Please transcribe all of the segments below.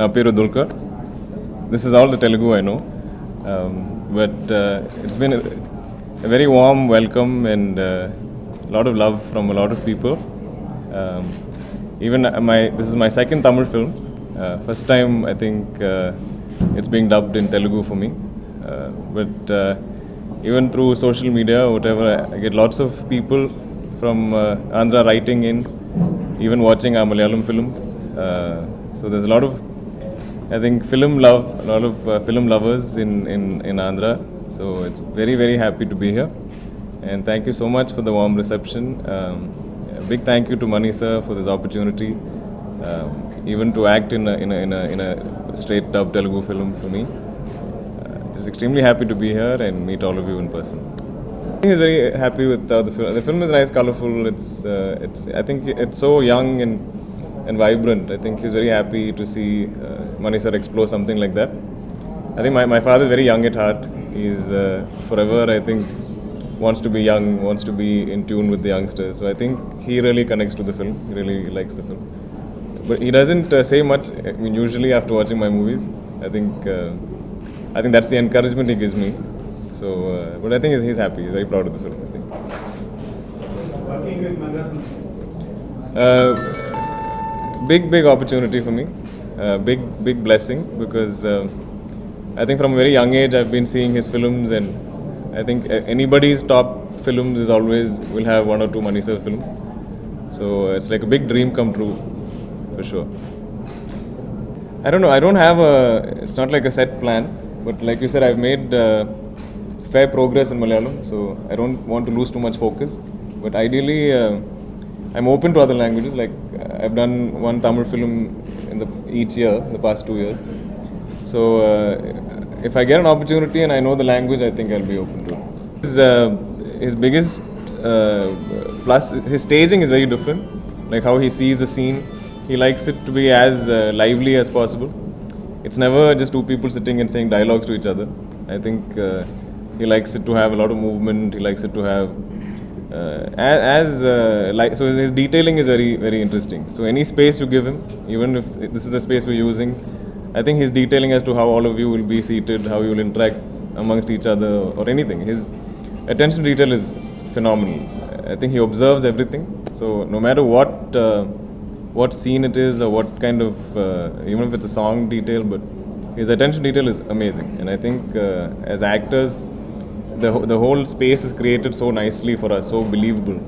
Na peru Dulquer. This is all the Telugu I know, but it's been a very warm welcome and a lot of love from a lot of people. Even this is my second Tamil film. First time I think it's being dubbed in Telugu for me, but even through social media or whatever, I get lots of people from Andhra writing in, even watching our Malayalam films. So there's a lot of, I think, film love, a lot of film lovers in Andhra. So it's very, very happy to be here. And thank you so much for the warm reception. A big thank you to Mani sir for this opportunity, even to act in a straight dub Telugu film for me. Just extremely happy to be here and meet all of you in person. He's very happy with the film. The film is nice, colorful. It's I think it's so young and vibrant. I think he's very happy to see Mani sir explore something like that. I think my father is very young at heart. He's forever, I think, wants to be young, wants to be in tune with the youngsters. So I think he really connects to the film. He really likes the film. But he doesn't say much. I mean, usually after watching my movies, I think that's the encouragement he gives me. So, but I think he's happy. He's very proud of the film, I think. Working with Bangaram? Big opportunity for me. Big blessing, because I think from a very young age I've been seeing his films, and I think anybody's top films is always will have one or two Mani sir films. So it's like a big dream come true, for sure. I don't know. I don't have it's not like a set plan, but like you said, I've made fair progress in Malayalam, so I don't want to lose too much focus. But ideally, I'm open to other languages. Like I've done one Tamil film each year, the past 2 years. So if I get an opportunity and I know the language, I think I'll be open to it. His biggest plus, his staging is very different. Like how he sees a scene, he likes it to be as lively as possible. It's never just two people sitting and saying dialogues to each other. I think he likes it to have a lot of movement. He likes it to have so his detailing is very, very interesting. So any space you give him, even if this is the space we're using, I think his detailing as to how all of you will be seated, how you will interact amongst each other or anything, his attention to detail is phenomenal. I think he observes everything. So no matter what scene it is or what kind of, even if it's a song detail, but his attention to detail is amazing. And I think as actors, the whole space is created so nicely for us, so believable.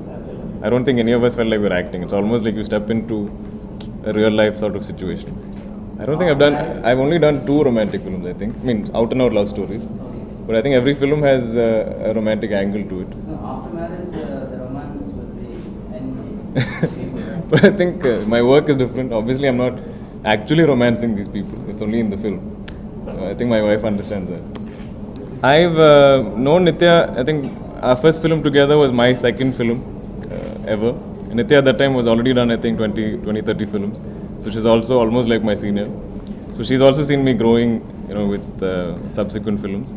I don't think any of us felt like we're acting. It's almost like you step into a real life sort of situation. I don't think I've only done 2 romantic films, I think. I mean, out and out love stories. But I think every film has a romantic angle to it. After marriage, the romance will be ending. But I think my work is different. Obviously, I'm not actually romancing these people. It's only in the film. So I think my wife understands that. I've known Nithya. I think our first film together was my second film ever. And Nithya at that time was already done, I think, 20-30 films. So she's also almost like my senior. So she's also seen me growing, with subsequent films.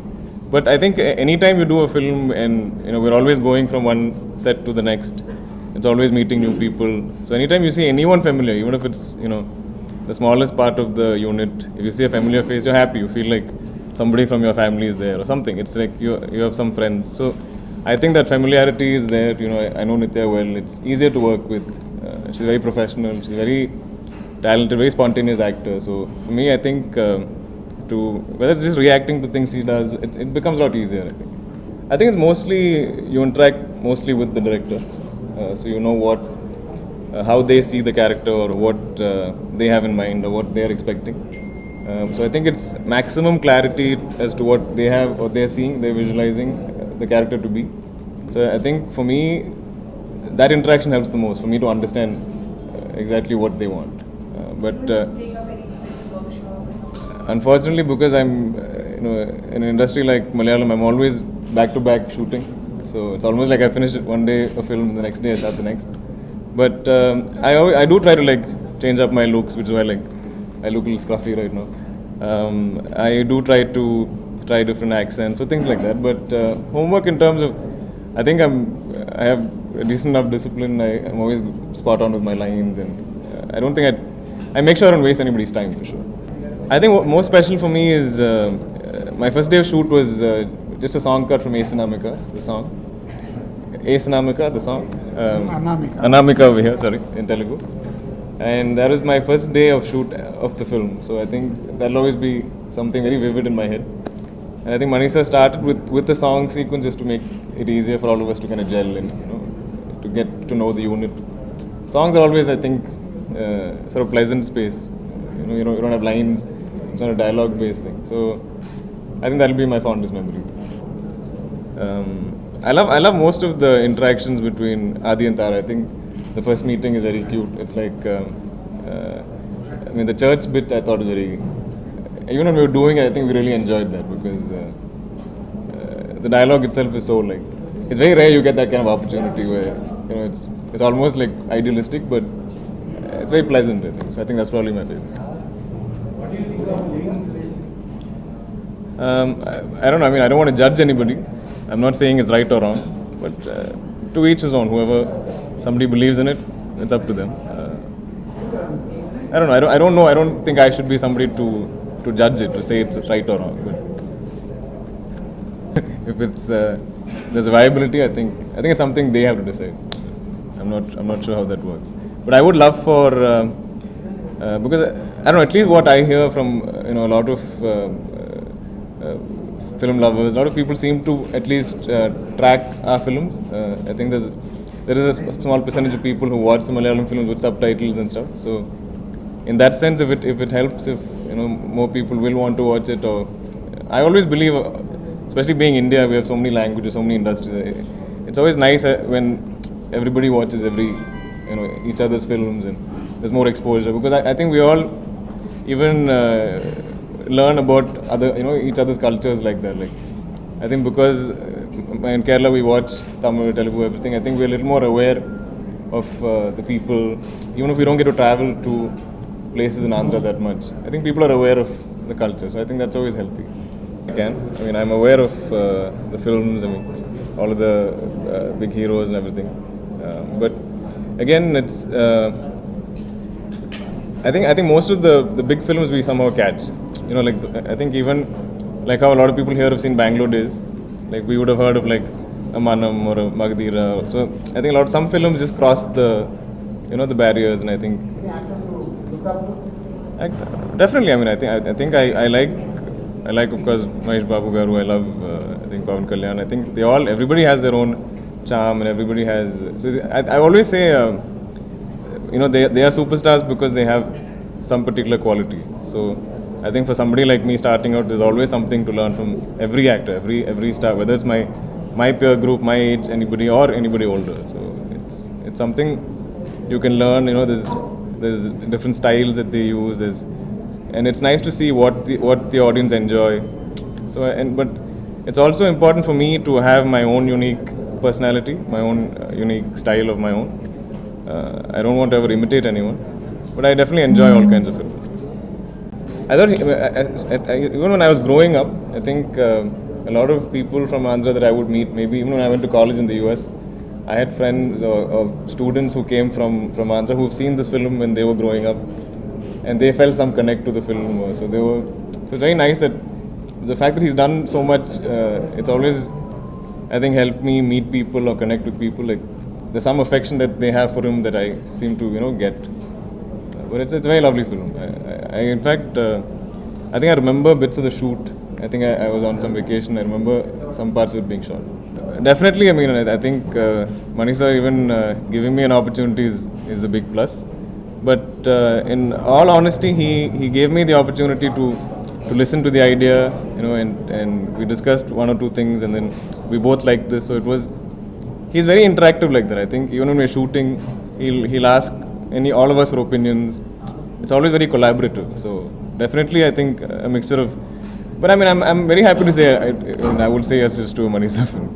But I think anytime you do a film, and we're always going from one set to the next. It's always meeting new people. So anytime you see anyone familiar, even if it's the smallest part of the unit, if you see a familiar face, you're happy. You feel like somebody from your family is there or something. It's like you have some friends. So I think that familiarity is there. I know Nithya well. It's easier to work with. She's very professional. She's very talented, very spontaneous actor. So for me, I think whether it's just reacting to things she does, it becomes a lot easier, I think. I think it's mostly, you interact mostly with the director. So you know how they see the character or what they have in mind or what they're expecting. So I think it's maximum clarity as to what they have or they're seeing, they're visualizing the character to be. So I think for me, that interaction helps the most for me to understand exactly what they want. But unfortunately, because I'm in an industry like Malayalam, I'm always back to back shooting. So it's almost like I finish it one day a film, the next day I start the next. But I do try to change up my looks, which is why I look a little scruffy right now. I do try to try different accents, so things like that. But homework in terms of, I think I have a decent enough discipline. I'm always spot on with my lines, and I don't think I make sure I don't waste anybody's time, for sure. I think what most special for me is my first day of shoot was just a song cut from Asanamika, the song. Asanamika, the song. Anamika over here, sorry, in Telugu. And that was my first day of shoot of the film. So I think that'll always be something very vivid in my head. And I think Manisha started with the song sequence just to make it easier for all of us to kind of gel and, to get to know the unit. Songs are always, I think, sort of pleasant space. You don't have lines. It's not a dialogue-based thing. So I think that'll be my fondest memory. I love most of the interactions between Adi and Tara. I think the first meeting is very cute. It's like, the church bit I thought was very. Even when we were doing it, I think we really enjoyed that because the dialogue itself is so like. It's very rare you get that kind of opportunity where it's almost like idealistic, but it's very pleasant. I think so. I think that's probably my favorite. What do you think of living relationship? I don't know. I don't want to judge anybody. I'm not saying it's right or wrong, but to each his own. Whoever somebody believes in it, it's up to them. I don't know. I don't know. I don't think I should be somebody to judge it, to say it's right or wrong. But if it's there's a viability, I think it's something they have to decide. I'm not sure how that works. But I would love for because I don't know. At least what I hear from a lot of film lovers, a lot of people seem to at least track our films. I think there is a small percentage of people who watch the Malayalam films with subtitles and stuff. So in that sense, if it helps, if more people will want to watch it, or I always believe, especially being India, we have so many languages, so many industries. It's always nice when everybody watches each other's films and there's more exposure, because I think we all even learn about each other's cultures like that. Like I think because in Kerala we watch Tamil, Telugu, everything. I think we're a little more aware of the people, even if we don't get to travel to places in Andhra that much. I think people are aware of the culture, so I think that's always healthy. I'm aware of the films. All of the big heroes and everything. But again, it's. I think most of the big films we somehow catch. I think even like how a lot of people here have seen Bangalore Days, like we would have heard of like a Manam or a Magdira. So I think some films just cross the the barriers, and I think definitely. I think I like of course Mahesh Babu Garu. I love I think Pawan Kalyan. I think everybody has their own charm, and everybody has. So I always say they are superstars because they have some particular quality. So I think for somebody like me starting out, there's always something to learn from every actor, every star, whether it's my peer group, my age, anybody or anybody older. So it's something you can learn. There's different styles that they use, and it's nice to see what the audience enjoy. So but it's also important for me to have my own unique personality, my own unique style of my own. I don't want to ever imitate anyone, but I definitely enjoy all kinds of films. I thought, even when I was growing up, I think a lot of people from Andhra that I would meet, maybe even when I went to college in the US, I had friends or students who came from Andhra who've seen this film when they were growing up, and they felt some connect to the film. So it's very nice that the fact that he's done so much, it's always, I think, helped me meet people or connect with people. Like there's some affection that they have for him that I seem to get. But it's a very lovely film. In fact, I think I remember bits of the shoot. I think I was on some vacation. I remember some parts of it being shot. Definitely, I think Manisha even giving me an opportunity is a big plus. But in all honesty, he gave me the opportunity to listen to the idea, and we discussed one or two things, and then we both liked this. So he's very interactive like that. I think even when we're shooting, he'll ask all of us for opinions. It's always very collaborative. So definitely, I think a mixture of. But I'm very happy to say I would say yes just to a Manisha film.